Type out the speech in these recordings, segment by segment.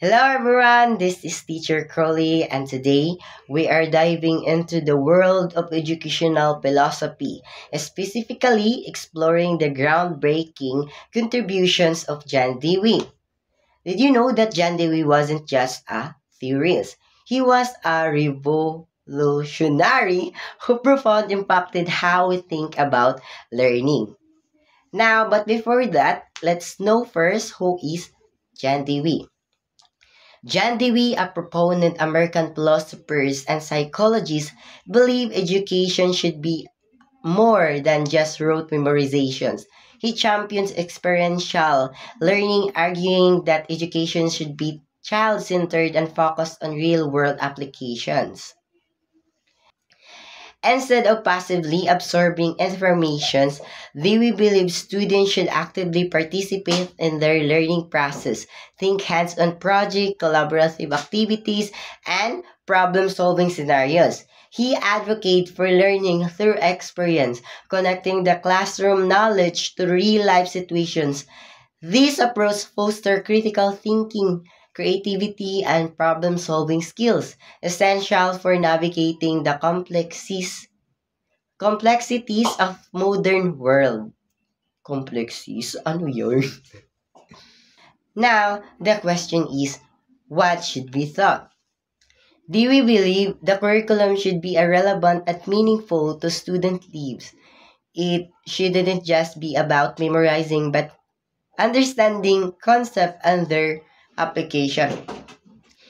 Hello everyone, this is Teacher Crowley and today we are diving into the world of educational philosophy, specifically exploring the groundbreaking contributions of John Dewey. Did you know that John Dewey wasn't just a theorist? He was a revolutionary who profoundly impacted how we think about learning. But before that, let's know first who is John Dewey. John Dewey, a proponent American philosophers and psychologists, believe education should be more than just rote memorizations. He champions experiential learning, arguing that education should be child-centered and focused on real-world applications. Instead of passively absorbing information, Dewey believes students should actively participate in their learning process, think hands-on projects, collaborative activities, and problem-solving scenarios. He advocates for learning through experience, connecting the classroom knowledge to real-life situations. This approach fosters critical thinking, creativity, and problem-solving skills, essential for navigating the complexities of modern world. Complexities? Ano yun? Now, the question is, what should be taught? Do we believe the curriculum should be relevant and meaningful to student lives? It shouldn't just be about memorizing but understanding concept and their application.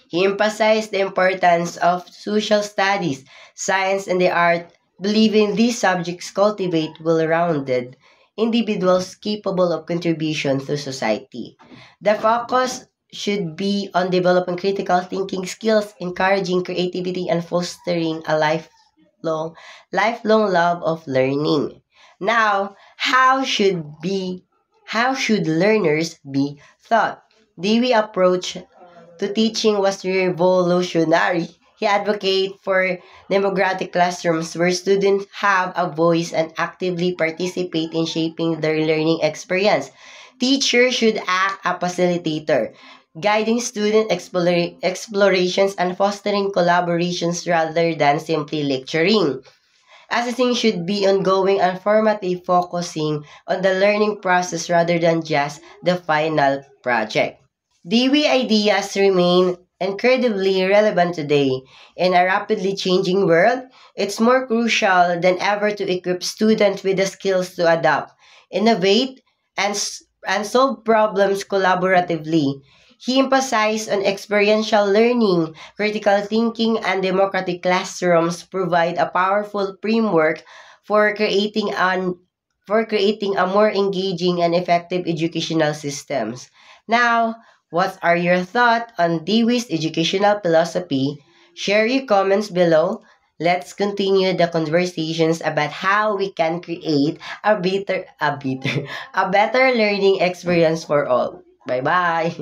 He emphasized the importance of social studies, science, and the art, believing these subjects cultivate well-rounded individuals capable of contribution to society. The focus should be on developing critical thinking skills, encouraging creativity, and fostering a lifelong love of learning. Now, how should learners be taught? Dewey approach to teaching was revolutionary. He advocated for democratic classrooms where students have a voice and actively participate in shaping their learning experience. Teachers should act as facilitator, guiding student explorations and fostering collaborations rather than simply lecturing. Assessing should be ongoing and formative, focusing on the learning process rather than just the final project. Dewey ideas remain incredibly relevant today. In a rapidly changing world, it's more crucial than ever to equip students with the skills to adapt, innovate, and solve problems collaboratively. He emphasized on experiential learning, critical thinking, and democratic classrooms provide a powerful framework for creating a more engaging and effective educational systems. Now, what are your thoughts on Dewey's educational philosophy? Share your comments below. Let's continue the conversations about how we can create a better learning experience for all. Bye bye.